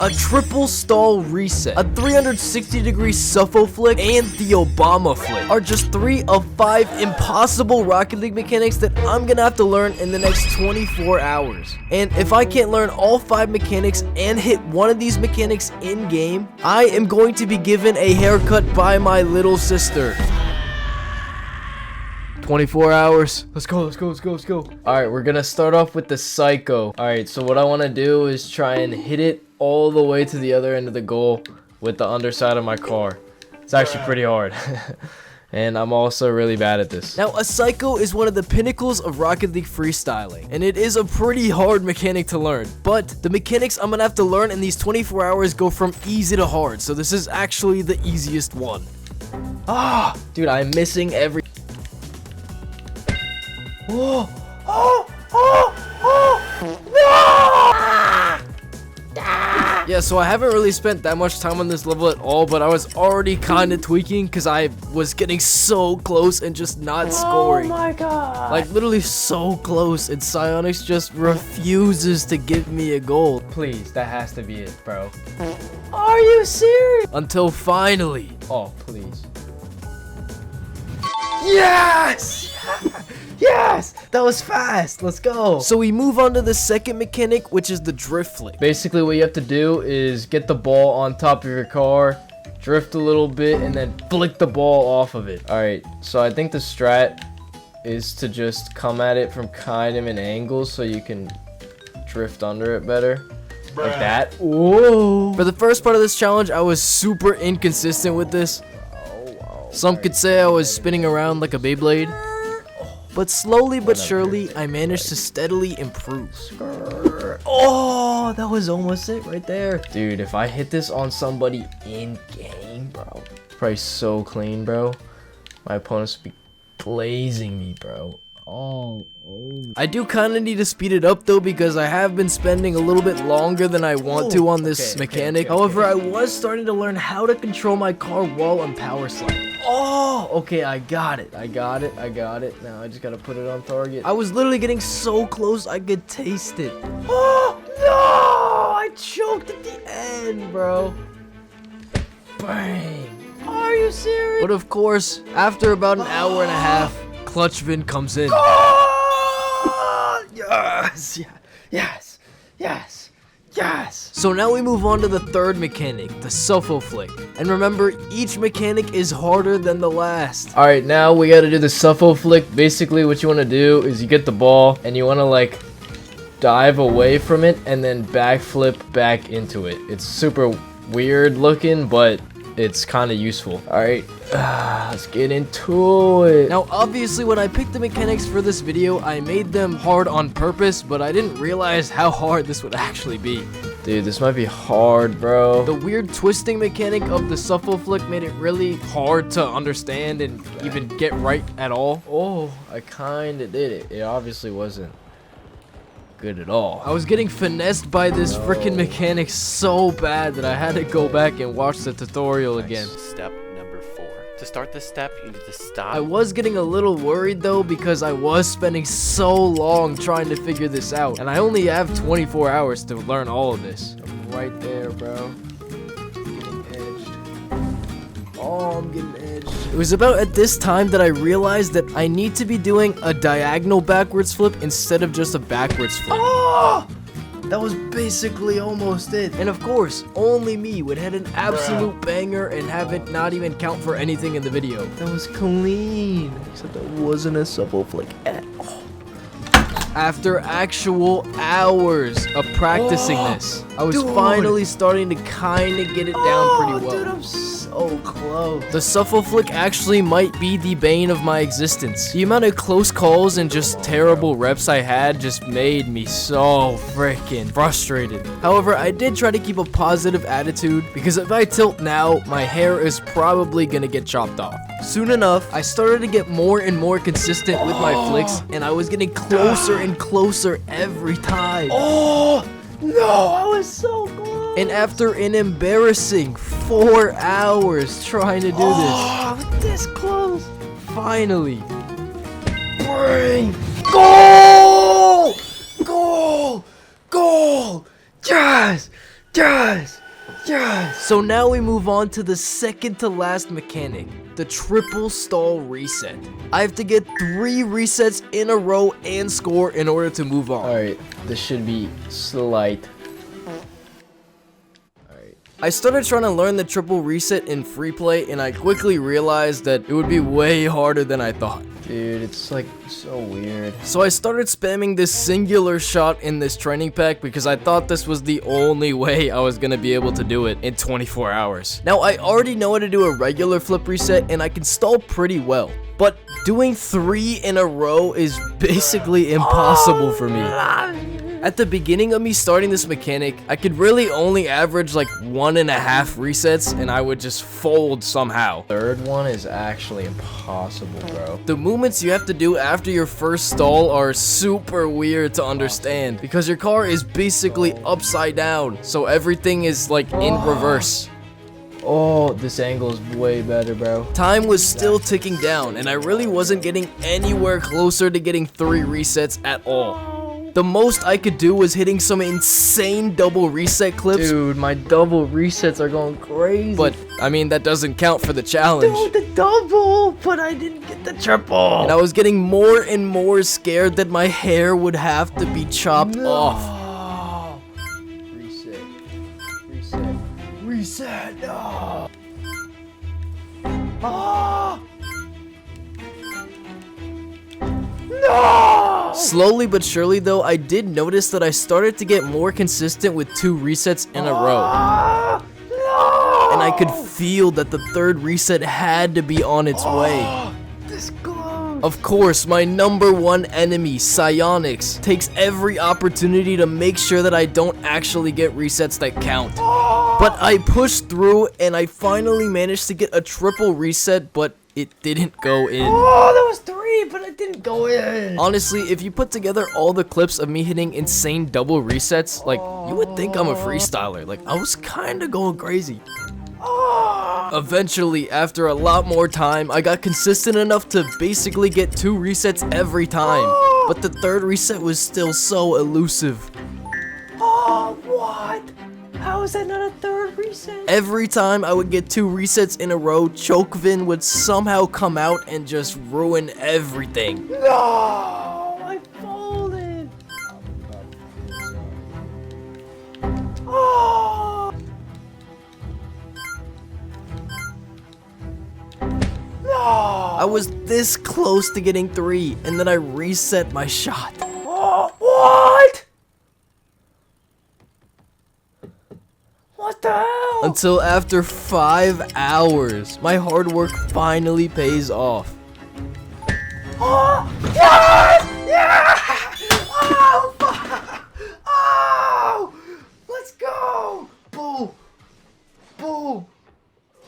a triple stall reset, a 360-degree suffo flick, and the Obama flick are just 3 of 5 impossible Rocket League mechanics that I'm gonna have to learn in the next 24 hours. And if I can't learn all 5 mechanics and hit one of these mechanics in game, I am going to be given a haircut by my little sister. 24 hours. Let's go. Alright, we're gonna start off with the Psycho. Alright, so what I want to do is try and hit it all the way to the other end of the goal with the underside of my car. It's actually pretty hard. And I'm also really bad at this. Now, a Psycho is one of the pinnacles of Rocket League freestyling, and it is a pretty hard mechanic to learn. But the mechanics I'm gonna have to learn in these 24 hours go from easy to hard, so this is actually the easiest one. Dude, I'm missing every... Whoa! Yeah, so I haven't really spent that much time on this level at all, but I was already kind of tweaking because I was getting so close and just not scoring. Oh my god. Like, literally so close, and Psyonix just refuses to give me a goal. Please, that has to be it, bro. Are you serious? Until finally. Oh, please. Yes! Yes! That was fast! Let's go! So we move on to the second mechanic, which is the drift flick. Basically, what you have to do is get the ball on top of your car, drift a little bit, and then flick the ball off of it. Alright, so I think the strat is to just come at it from kind of an angle so you can drift under it better. Like that. Whoa! For the first part of this challenge, I was super inconsistent with this. Some could say I was spinning around like a Beyblade. But slowly but surely, I managed to steadily improve. Oh, that was almost it right there. Dude, if I hit this on somebody in game, bro. Probably so clean, bro. My opponents would be glazing me, bro. Oh. I do kind of need to speed it up though, because I have been spending a little bit longer than I want to on this mechanic. However, I was starting to learn how to control my car while I'm power sliding. Oh, okay, I got it. Now I just gotta put it on target. I was literally getting so close I could taste it. Oh, no! I choked at the end, bro. Bang. Are you serious? But of course, after about an hour and a half, Clutch Vin comes in. Yes. So now we move on to the third mechanic, the Suffo flick. And remember, each mechanic is harder than the last. Alright, now we gotta do the Suffo flick. Basically, what you wanna do is you get the ball and you wanna like dive away from it and then backflip back into it. It's super weird looking, but it's kind of useful. Alright, let's get into it. Now, obviously, when I picked the mechanics for this video, I made them hard on purpose, but I didn't realize how hard this would actually be. Dude, this might be hard, bro. The weird twisting mechanic of the Suffo flick made it really hard to understand and even get right at all. Oh, I kind of did it. It obviously wasn't good at all. I was getting finessed by this freaking mechanic so bad that I had to go back and watch the tutorial again. Step number 4. To start this step, you need to stop. I was getting a little worried though, because I was spending so long trying to figure this out, and I only have 24 hours to learn all of this. I'm right there, bro. Getting edged. Oh, I'm getting edged. It was about at this time that I realized that I need to be doing a diagonal backwards flip instead of just a backwards flip. Oh! That was basically almost it. And of course, only me would hit an absolute banger and have it not even count for anything in the video. That was clean. Except that wasn't a Suffo flick at all. After actual hours of practicing this, I was finally starting to kind of get it down pretty well. Dude, I'm so close. The Suffo flick actually might be the bane of my existence. The amount of close calls and just terrible reps I had just made me so freaking frustrated. However, I did try to keep a positive attitude, because if I tilt now, my hair is probably gonna get chopped off. Soon enough, I started to get more and more consistent with my flicks, and I was getting closer and closer every time. Oh, no, I was so close. And after an embarrassing 4 hours trying to do this close, finally, bring goal! Goal! Goal! Yes! Yes! Yes! So now we move on to the second to last mechanic, the triple stall reset. I have to get 3 resets in a row and score in order to move on. Alright, this should be slight. I started trying to learn the triple reset in free play, and I quickly realized that it would be way harder than I thought. Dude, it's like so weird. So I started spamming this singular shot in this training pack because I thought this was the only way I was gonna be able to do it in 24 hours. Now, I already know how to do a regular flip reset, and I can stall pretty well. But doing 3 in a row is basically impossible for me. At the beginning of me starting this mechanic, I could really only average like 1.5 resets, and I would just fold somehow. Third one is actually impossible, bro. The movements you have to do after your first stall are super weird to understand because your car is basically upside down, so everything is like in reverse. Oh, this angle is way better, bro. Time was still ticking down, and I really wasn't getting anywhere closer to getting 3 resets at all. The most I could do was hitting some insane double reset clips. Dude, my double resets are going crazy. But, I mean, that doesn't count for the challenge. Dude, the double, but I didn't get the triple. And I was getting more and more scared that my hair would have to be chopped off. Reset. Reset. Reset. No. Ah. No! Slowly but surely though, I did notice that I started to get more consistent with 2 resets in a row. No! And I could feel that the 3rd reset had to be on its way. This close. Of course, my #1 enemy, Psionics, takes every opportunity to make sure that I don't actually get resets that count. But I pushed through and I finally managed to get a triple reset, but it didn't go in. Oh, that was 3, but it didn't go in. Honestly, if you put together all the clips of me hitting insane double resets, like, you would think I'm a freestyler. Like, I was kind of going crazy. Eventually, after a lot more time, I got consistent enough to basically get 2 resets every time. But the 3rd reset was still so elusive. Oh, what? How is that not a 3rd reset? Every time I would get 2 resets in a row, Chokvin would somehow come out and just ruin everything. No! I folded! Oh! No! I was this close to getting 3, and then I reset my shot. Oh, what? What the hell? Until after 5 hours, my hard work finally pays off. Oh, yes! Yeah! Oh, fuck! Oh! Let's go! Boom! Boom!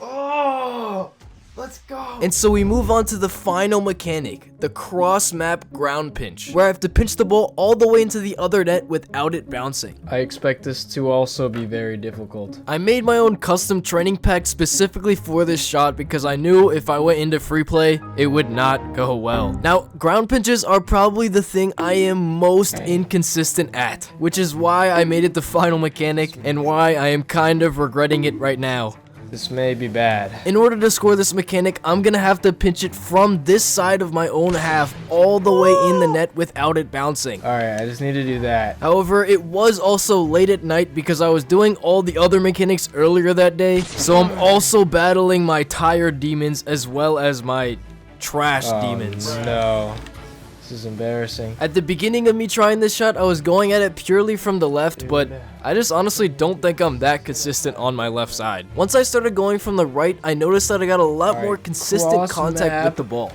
Oh! Let's go! And so we move on to the final mechanic, the cross-map ground pinch, where I have to pinch the ball all the way into the other net without it bouncing. I expect this to also be very difficult. I made my own custom training pack specifically for this shot because I knew if I went into free play, it would not go well. Now, ground pinches are probably the thing I am most inconsistent at, which is why I made it the final mechanic and why I am kind of regretting it right now. This may be bad. In order to score this mechanic, I'm gonna have to pinch it from this side of my own half all the way in the net without it bouncing. Alright, I just need to do that. However, it was also late at night because I was doing all the other mechanics earlier that day, so I'm also battling my tired demons as well as my trash demons. No. This is embarrassing. At the beginning of me trying this shot, I was going at it purely from the left, but I just honestly don't think I'm that consistent on my left side. Once I started going from the right, I noticed that I got a lot more consistent contact with the ball.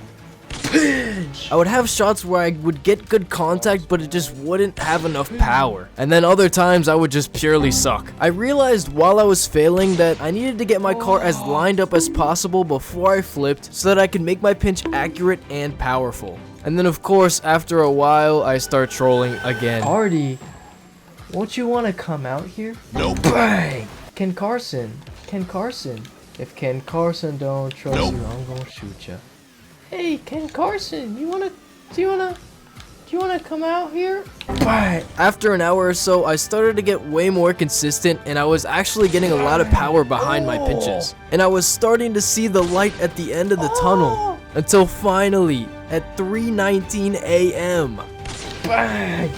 I would have shots where I would get good contact, but it just wouldn't have enough power. And then other times I would just purely suck. I realized while I was failing that I needed to get my car as lined up as possible before I flipped so that I could make my pinch accurate and powerful. And then of course, after a while, I start trolling again. Artie, won't you want to come out here? Nope. Bang! Ken Carson. If Ken Carson don't trust you, I'm gonna shoot ya. Hey, Ken Carson, do you wanna you wanna come out here? After an hour or so, I started to get way more consistent, and I was actually getting a lot of power behind my pinches. And I was starting to see the light at the end of the tunnel. Until finally, at 3:19 a.m. Bang!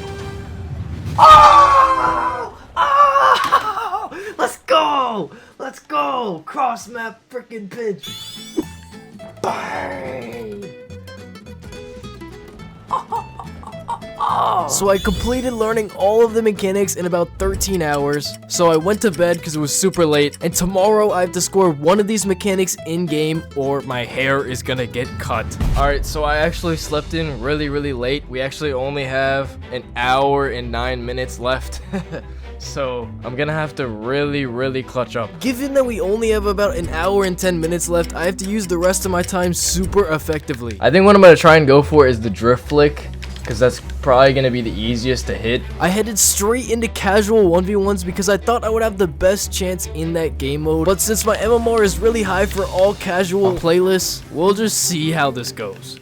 Oh! Oh! Let's go! Let's go! Cross map freaking pitch. Bang! So I completed learning all of the mechanics in about 13 hours. So I went to bed because it was super late. And tomorrow I have to score one of these mechanics in game or my hair is gonna get cut. Alright, so I actually slept in really late. We actually only have an hour and 9 minutes left. So I'm gonna have to really clutch up. Given that we only have about an hour and 10 minutes left, I have to use the rest of my time super effectively. I think what I'm gonna try and go for is the drift flick, because that's probably gonna be the easiest to hit. I headed straight into casual 1v1s because I thought I would have the best chance in that game mode. But since my MMR is really high for all casual playlists, we'll just see how this goes.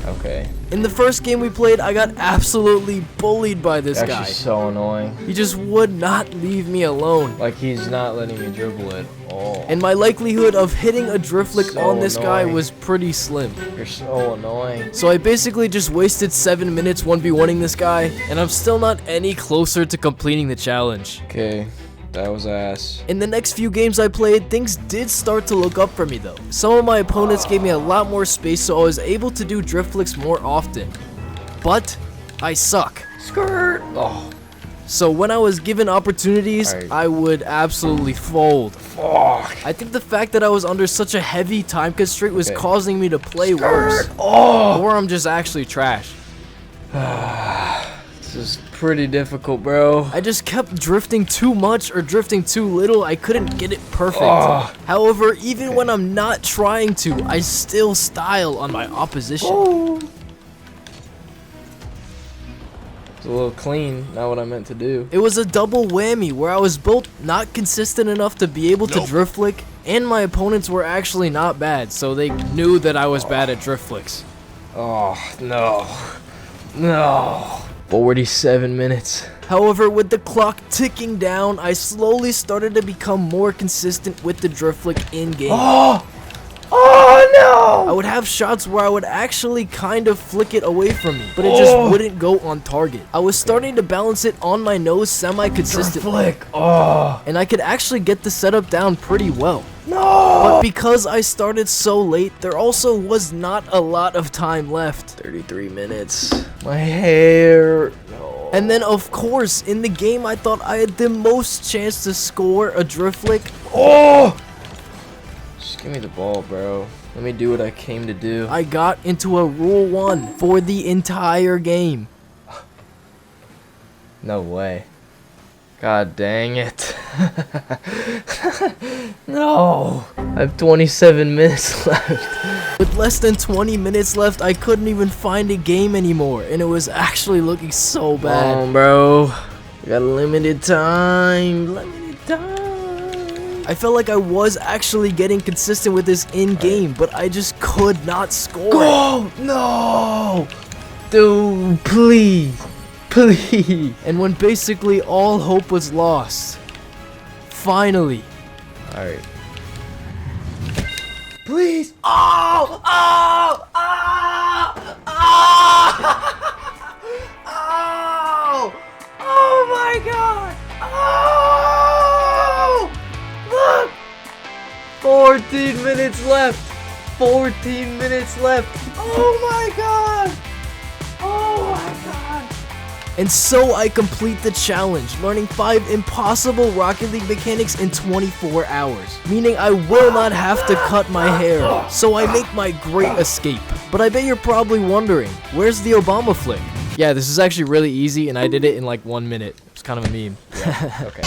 Okay. In the first game we played, I got absolutely bullied by this guy. That's so annoying. He just would not leave me alone. Like, he's not letting me dribble it all. And my likelihood of hitting a drift flick on this guy was pretty slim. You're so annoying. So I basically just wasted 7 minutes 1v1ing this guy, and I'm still not any closer to completing the challenge. Okay. That was ass. In the next few games I played, things did start to look up for me though. Some of my opponents gave me a lot more space, so I was able to do drift flicks more often. But I suck. Skirt! Oh. So when I was given opportunities, I would absolutely fold. Fuck. I think the fact that I was under such a heavy time constraint was causing me to play worse. Oh. Or I'm just actually trash. This is pretty difficult, bro. I just kept drifting too much or drifting too little. I couldn't get it perfect. However, even when I'm not trying to, I still style on my opposition. It's a little clean, not what I meant to do. It was a double whammy where I was both not consistent enough to be able to drift flick, and my opponents were actually not bad, so they knew that I was bad at drift flicks. Oh, no. No. 47 minutes. However, with the clock ticking down, I slowly started to become more consistent with the drift flick in-game. Oh no! I would have shots where I would actually kind of flick it away from me, but it just wouldn't go on target. I was starting to balance it on my nose semi-consistently. And I could actually get the setup down pretty well. No! But because I started so late, there also was not a lot of time left. 33 minutes. My hair. No. And then, of course, in the game, I thought I had the most chance to score a drift flick. Just give me the ball, bro. Let me do what I came to do. I got into a Rule 1 for the entire game. No way. God dang it. No. I have 27 minutes left. With less than 20 minutes left, I couldn't even find a game anymore, and it was actually looking so bad. Come on, bro. We got limited time. I felt like I was actually getting consistent with this in-game, but I just could not score. Go! No! Dude, please. Please. And when basically all hope was lost, finally. Alright. Please. Oh! Oh! Oh! Oh! Oh! Oh my god! Oh! Look! 14 minutes left. 14 minutes left. Oh my god! Oh my god! And so I complete the challenge, learning 5 impossible Rocket League mechanics in 24 hours. Meaning I will not have to cut my hair, so I make my great escape. But I bet you're probably wondering, where's the Obama flick? Yeah, this is actually really easy and I did it in like 1 minute. It's kind of a meme. Yeah, okay.